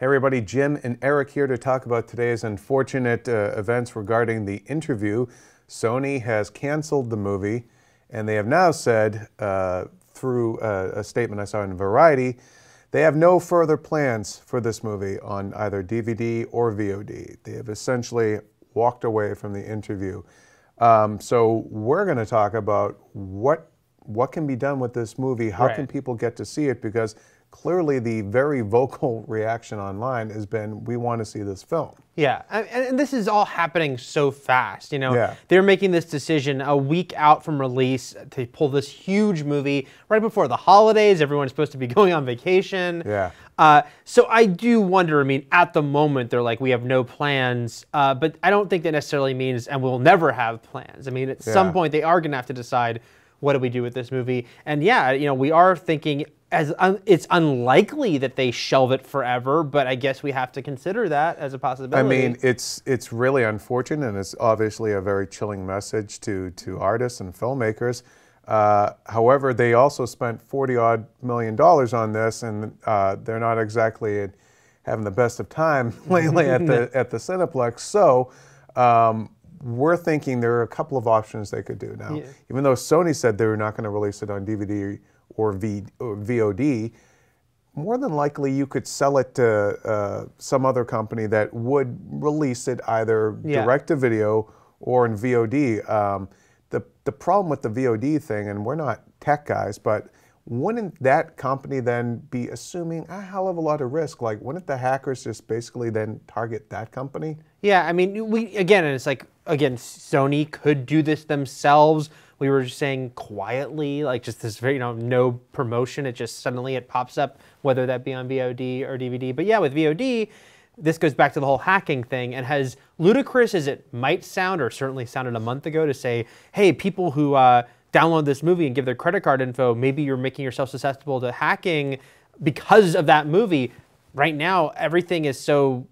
Hey everybody, Jim and Eric here to talk about today's unfortunate events regarding The Interview. Sony has canceled the movie, and they have now said, through a statement I saw in Variety, they have no further plans for this movie on either DVD or VOD. They have essentially walked away from The Interview. So we're going to talk about what can be done with this movie, how can people get to see it, because clearly the very vocal reaction online has been, we want to see this film. Yeah, and this is all happening so fast, you know. Yeah. They're making this decision a week out from release to pull this huge movie right before the holidays. Everyone's supposed to be going on vacation. Yeah. So I do wonder, I mean, at the moment, they're like, we have no plans, but I don't think that necessarily means, and we'll never have plans. I mean, at some point, they are going to have to decide, what do we do with this movie? And yeah, you know, we are thinking, it's unlikely that they shelve it forever, but I guess we have to consider that as a possibility. I mean, it's really unfortunate, and it's obviously a very chilling message to artists and filmmakers. However, they also spent $40-odd million on this, and they're not exactly having the best of time lately at the Cineplex. So we're thinking there are a couple of options they could do now. Even though Sony said they were not going to release it on DVD or VOD, more than likely you could sell it to some other company that would release it either direct to video or in VOD. The problem with the VOD thing, and we're not tech guys, but wouldn't that company then be assuming a hell of a lot of risk? Like, wouldn't the hackers just basically then target that company? Yeah, I mean, it's like, again, Sony could do this themselves. We were just saying quietly, like just this very, no promotion. It just suddenly it pops up, whether that be on VOD or DVD. But yeah, with VOD, this goes back to the whole hacking thing, and as ludicrous as it might sound, or certainly sounded a month ago, to say, hey, people who download this movie and give their credit card info, maybe you're making yourself susceptible to hacking because of that movie. Right now, everything is so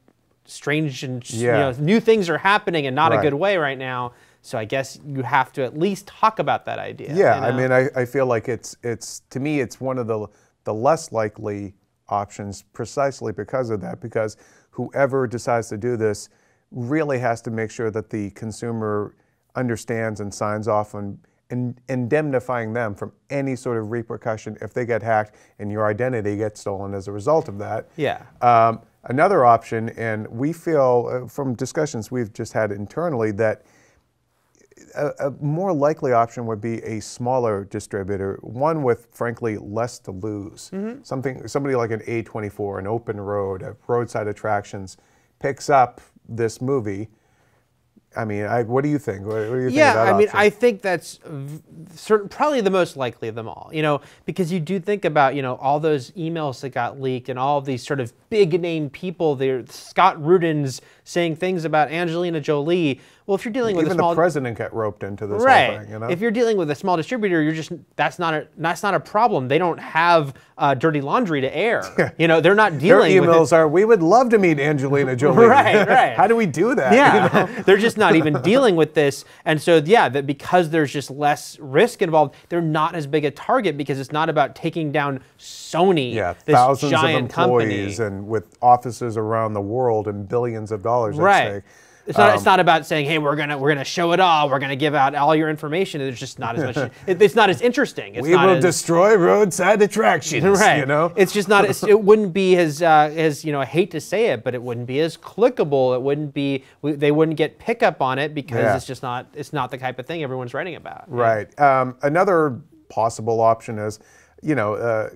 strange, and new things are happening in not a good way right now. So I guess you have to at least talk about that idea. Yeah, I mean, I feel like it's to me, it's one of the less likely options precisely because of that, because whoever decides to do this really has to make sure that the consumer understands and signs off on indemnifying them from any sort of repercussion if they get hacked and your identity gets stolen as a result of that. Yeah. Another option, and we feel from discussions we've just had internally, that a more likely option would be a smaller distributor, one with, frankly, less to lose. Somebody like an A24, an Open Road, a Roadside Attractions, picks up this movie. I mean, what do you think? What do you think of that option? I think that's probably the most likely of them all, because you do think about, all those emails that got leaked and all of these sort of big name people there, Scott Rudin's saying things about Angelina Jolie. Well, if you're dealing with even a small, the president got roped into this whole thing, If you're dealing with a small distributor, that's not a problem. They don't have dirty laundry to air. They're not dealing. Their emails with are, we would love to meet Angelina Jolie. Right. How do we do that? Yeah, they're just not even dealing with this, and so that because there's just less risk involved, they're not as big a target because it's not about taking down Sony, this thousands giant of employees company. And with offices around the world and billions of dollars at stake. It's not about saying, hey, we're gonna show it all. We're gonna give out all your information. It's just not as much. It's not as interesting. We will destroy roadside attractions. It's just not. It wouldn't be as I hate to say it, but it wouldn't be as clickable. It wouldn't be. They wouldn't get pickup on it because it's just not. It's not the type of thing everyone's writing about. Right. Another possible option is,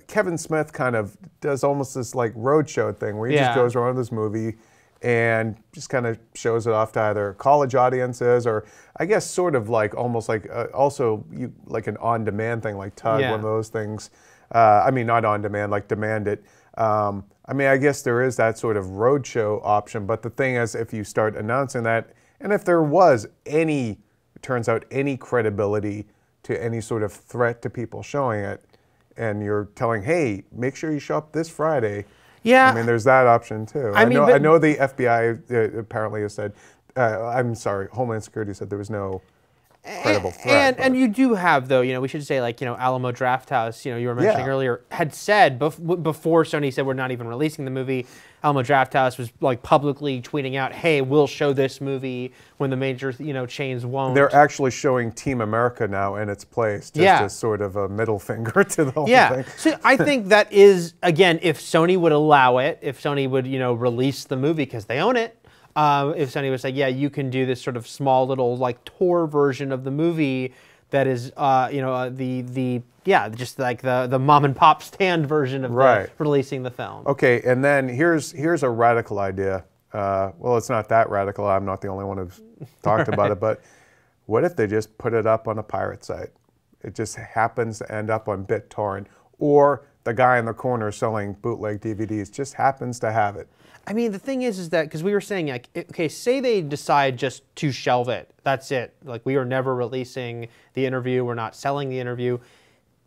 Kevin Smith kind of does almost this like roadshow thing where he just goes around this movie and just kind of shows it off to either college audiences or, I guess, sort of like almost like also like an on-demand thing, like Tug, one of those things. I mean, not on-demand, like Demand It. I mean, I guess there is that sort of roadshow option, but the thing is, if you start announcing that, and if there was any, it turns out, any credibility to any sort of threat to people showing it, and you're telling, hey, make sure you show up this Friday. Yeah. I mean, there's that option too. I know the FBI apparently has said, I'm sorry, Homeland Security said there was no credible threat. And you do have, though, we should say, like, Alamo Drafthouse, you were mentioning earlier, had said before Sony said we're not even releasing the movie, Alamo Drafthouse was like publicly tweeting out, hey, we'll show this movie when the major chains won't. They're actually showing Team America now in its place, just as sort of a middle finger to the whole thing. So I think that is, again, if Sony would allow it, if Sony would release the movie because they own it, if Sony was like, yeah, you can do this sort of small little like tour version of the movie that is, just like the mom and pop stand version of releasing the film. Okay, and then here's a radical idea. Well, it's not that radical. I'm not the only one who's talked about it, but what if they just put it up on a pirate site? It just happens to end up on BitTorrent, or the guy in the corner selling bootleg DVDs just happens to have it. I mean, the thing is that, because we were saying, like, okay, say they decide just to shelve it. That's it. Like, we are never releasing the interview. We're not selling the interview.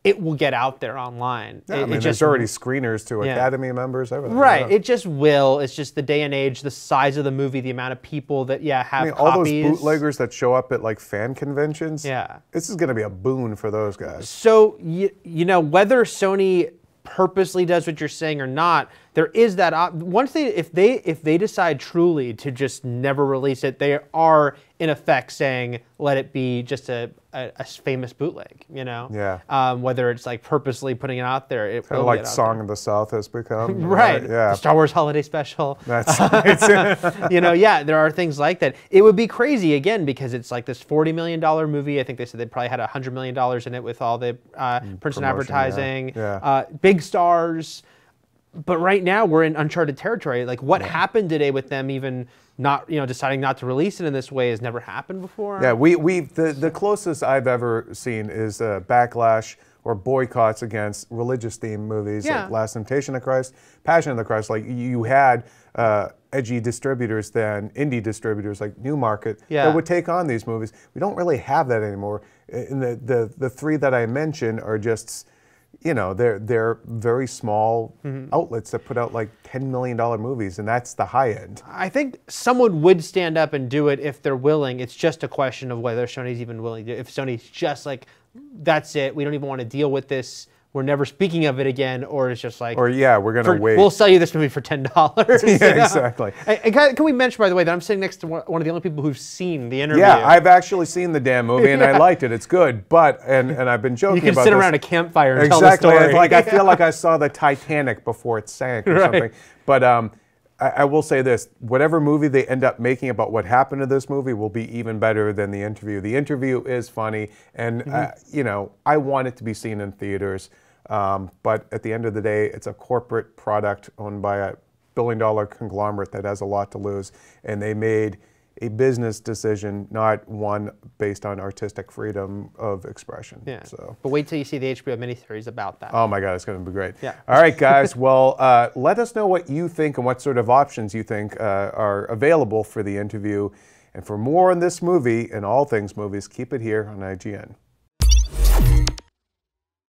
It will get out there online. Yeah, there's already screeners to Academy members, everything. Right. It just will. It's just the day and age, the size of the movie, the amount of people that, have copies. All those bootleggers that show up at, like, fan conventions. Yeah. This is going to be a boon for those guys. So, whether Sony purposely does what you're saying or not, there is that if they decide truly to just never release it, they are in effect saying let it be just a famous bootleg, whether it's like purposely putting it out there, it kind of like Song of the South has become right. Yeah, the Star Wars Holiday Special. That's right. There are things like that. It would be crazy again because it's like this $40 million movie. I think they said they probably had $100 million in it with all the print and advertising, big stars. But right now we're in uncharted territory. Like, what happened today with them even not, deciding not to release it in this way has never happened before. Yeah, the closest I've ever seen is backlash or boycotts against religious themed movies like Last Temptation of Christ, Passion of the Christ. Like, you had edgy distributors then, indie distributors like Newmarket that would take on these movies. We don't really have that anymore. And the three that I mentioned are just, they're very small outlets that put out like $10 million movies, and that's the high end. I think someone would stand up and do it if they're willing. It's just a question of whether Sony's even willing to. If Sony's just like, that's it, we don't even want to deal with this, we're never speaking of it again, or it's just like, or we're going to wait. We'll sell you this movie for $10. Yeah, exactly. And can we mention, by the way, that I'm sitting next to one of the only people who've seen the interview. Yeah, I've actually seen the damn movie, and I liked it. It's good, but and I've been joking about this. You can sit around a campfire and tell the story. Like, I feel like I saw the Titanic before it sank or something. But I will say this, whatever movie they end up making about what happened to this movie will be even better than the interview. The interview is funny, and I want it to be seen in theaters. But at the end of the day, it's a corporate product owned by a billion-dollar conglomerate that has a lot to lose, and they made a business decision, not one based on artistic freedom of expression. Yeah. So, but wait till you see the HBO miniseries about that. Oh my God, it's going to be great. Yeah. All right, guys. Well, let us know what you think and what sort of options you think are available for the interview. And for more on this movie and all things movies, keep it here on IGN.